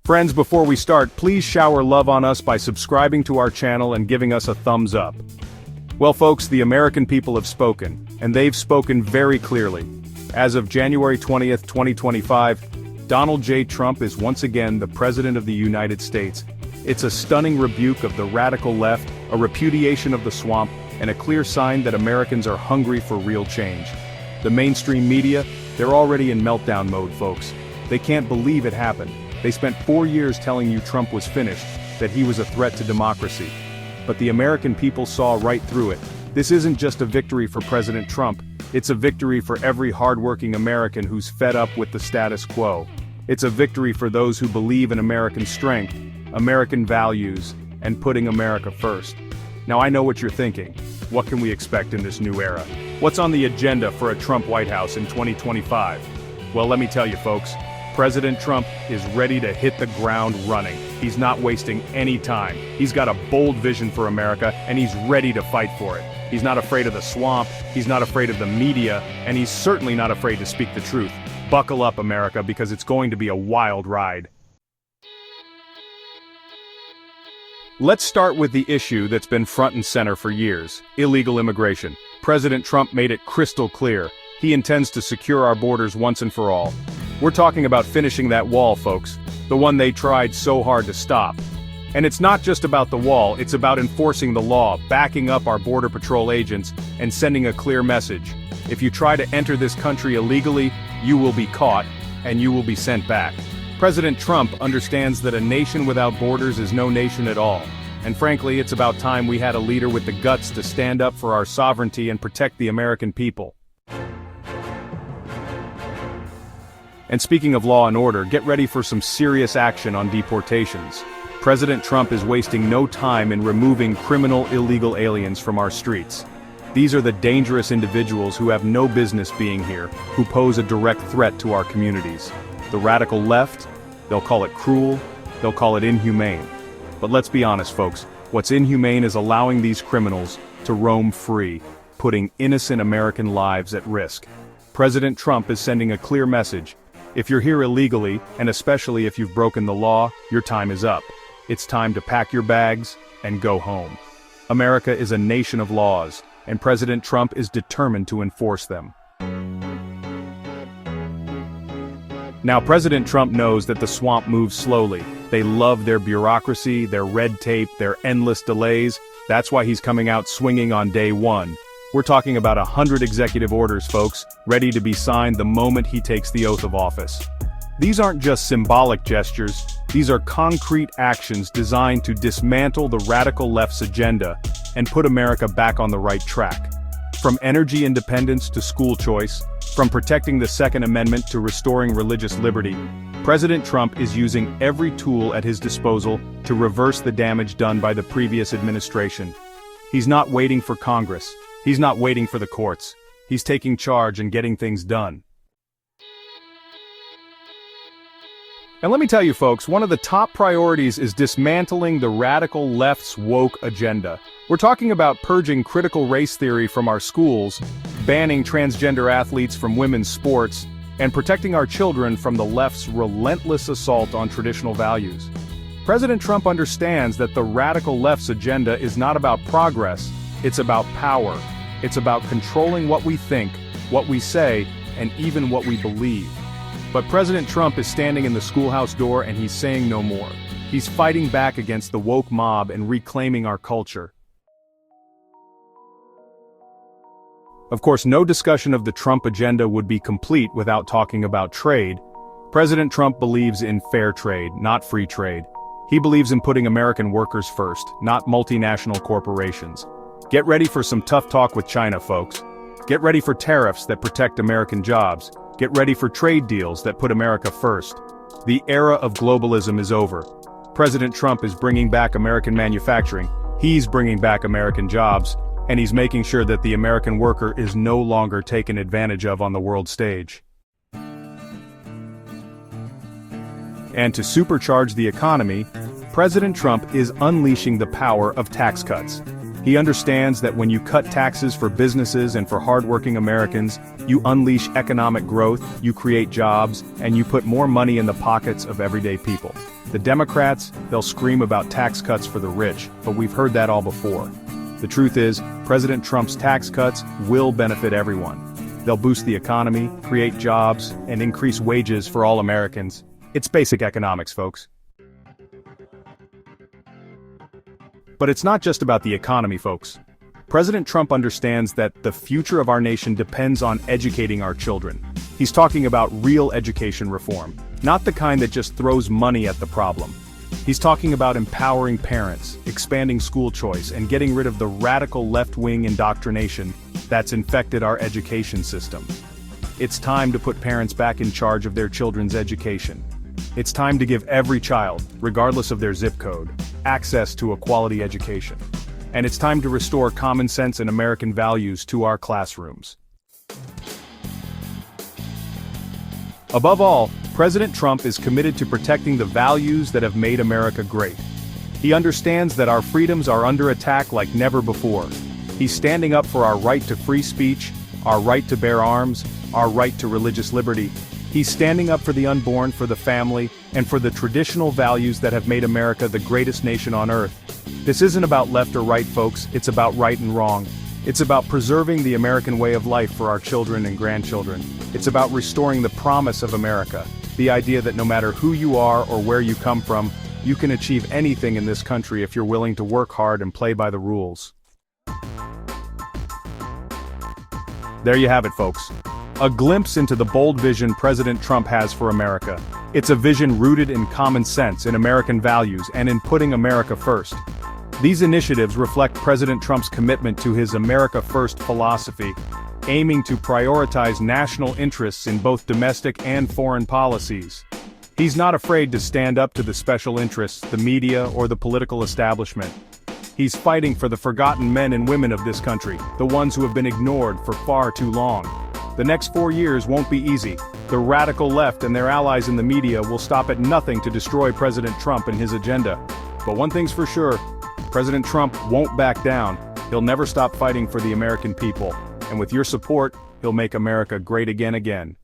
Friends, before we start, please shower love on us by subscribing to our channel and giving us a thumbs up. Well folks, the American people have spoken, and they've spoken very clearly. As of January 20th, 2025, Donald J. Trump is once again the President of the United States. It's a stunning rebuke of the radical left, a repudiation of the swamp, and a clear sign that Americans are hungry for real change. The mainstream media, they're already in meltdown mode, folks. They can't believe it happened. They spent 4 years telling you Trump was finished, that he was a threat to democracy. But the American people saw right through it. This isn't just a victory for President Trump, it's a victory for every hardworking American who's fed up with the status quo. It's a victory for those who believe in American strength, American values, and putting America first. Now I know what you're thinking. What can we expect in this new era? What's on the agenda for a Trump White House in 2025? Well, let me tell you folks. President Trump is ready to hit the ground running. He's not wasting any time. He's got a bold vision for America, and he's ready to fight for it. He's not afraid of the swamp, he's not afraid of the media, and he's certainly not afraid to speak the truth. Buckle up, America, because it's going to be a wild ride. Let's start with the issue that's been front and center for years: illegal immigration. President Trump made it crystal clear. He intends to secure our borders once and for all. We're talking about finishing that wall, folks, the one they tried so hard to stop. And it's not just about the wall, it's about enforcing the law, backing up our Border Patrol agents, and sending a clear message. If you try to enter this country illegally, you will be caught, and you will be sent back. President Trump understands that a nation without borders is no nation at all. And frankly, it's about time we had a leader with the guts to stand up for our sovereignty and protect the American people. And speaking of law and order, get ready for some serious action on deportations. President Trump is wasting no time in removing criminal illegal aliens from our streets. These are the dangerous individuals who have no business being here, who pose a direct threat to our communities. The radical left, they'll call it cruel, they'll call it inhumane. But let's be honest, folks, what's inhumane is allowing these criminals to roam free, putting innocent American lives at risk. President Trump is sending a clear message. If you're here illegally, and especially if you've broken the law, your time is up. It's time to pack your bags and go home. America is a nation of laws, and President Trump is determined to enforce them. Now, President Trump knows that the swamp moves slowly. They love their bureaucracy, their red tape, their endless delays. That's why he's coming out swinging on day one. We're talking about 100 executive orders, folks, ready to be signed the moment he takes the oath of office. These aren't just symbolic gestures, these are concrete actions designed to dismantle the radical left's agenda and put America back on the right track. From energy independence to school choice, from protecting the Second Amendment to restoring religious liberty, President Trump is using every tool at his disposal to reverse the damage done by the previous administration. He's not waiting for Congress. He's not waiting for the courts. He's taking charge and getting things done. And let me tell you folks, one of the top priorities is dismantling the radical left's woke agenda. We're talking about purging critical race theory from our schools, banning transgender athletes from women's sports, and protecting our children from the left's relentless assault on traditional values. President Trump understands that the radical left's agenda is not about progress, it's about power. It's about controlling what we think, what we say, and even what we believe. But President Trump is standing in the schoolhouse door and he's saying no more. He's fighting back against the woke mob and reclaiming our culture. Of course, no discussion of the Trump agenda would be complete without talking about trade. President Trump believes in fair trade, not free trade. He believes in putting American workers first, not multinational corporations. Get ready for some tough talk with China, folks. Get ready for tariffs that protect American jobs. Get ready for trade deals that put America first. The era of globalism is over. President Trump is bringing back American manufacturing. He's bringing back American jobs, and he's making sure that the American worker is no longer taken advantage of on the world stage. And to supercharge the economy, President Trump is unleashing the power of tax cuts. He understands that when you cut taxes for businesses and for hardworking Americans, you unleash economic growth, you create jobs, and you put more money in the pockets of everyday people. The Democrats, they'll scream about tax cuts for the rich, but we've heard that all before. The truth is, President Trump's tax cuts will benefit everyone. They'll boost the economy, create jobs, and increase wages for all Americans. It's basic economics, folks. But it's not just about the economy, folks. President Trump understands that the future of our nation depends on educating our children. He's talking about real education reform, not the kind that just throws money at the problem. He's talking about empowering parents, expanding school choice, and getting rid of the radical left-wing indoctrination that's infected our education system. It's time to put parents back in charge of their children's education. It's time to give every child, regardless of their zip code, access to a quality education. And it's time to restore common sense and American values to our classrooms. Above all, President Trump is committed to protecting the values that have made America great. He understands that our freedoms are under attack like never before. He's standing up for our right to free speech, our right to bear arms, our right to religious liberty. He's standing up for the unborn, for the family, and for the traditional values that have made America the greatest nation on earth. This isn't about left or right, folks, it's about right and wrong. It's about preserving the American way of life for our children and grandchildren. It's about restoring the promise of America, the idea that no matter who you are or where you come from, you can achieve anything in this country if you're willing to work hard and play by the rules. There you have it, folks. A glimpse into the bold vision President Trump has for America. It's a vision rooted in common sense, in American values, and in putting America first. These initiatives reflect President Trump's commitment to his America First philosophy, aiming to prioritize national interests in both domestic and foreign policies. He's not afraid to stand up to the special interests, the media, or the political establishment. He's fighting for the forgotten men and women of this country, the ones who have been ignored for far too long. The next 4 years won't be easy. The radical left and their allies in the media will stop at nothing to destroy President Trump and his agenda. But one thing's for sure, President Trump won't back down. He'll never stop fighting for the American people. And with your support, he'll make America great again.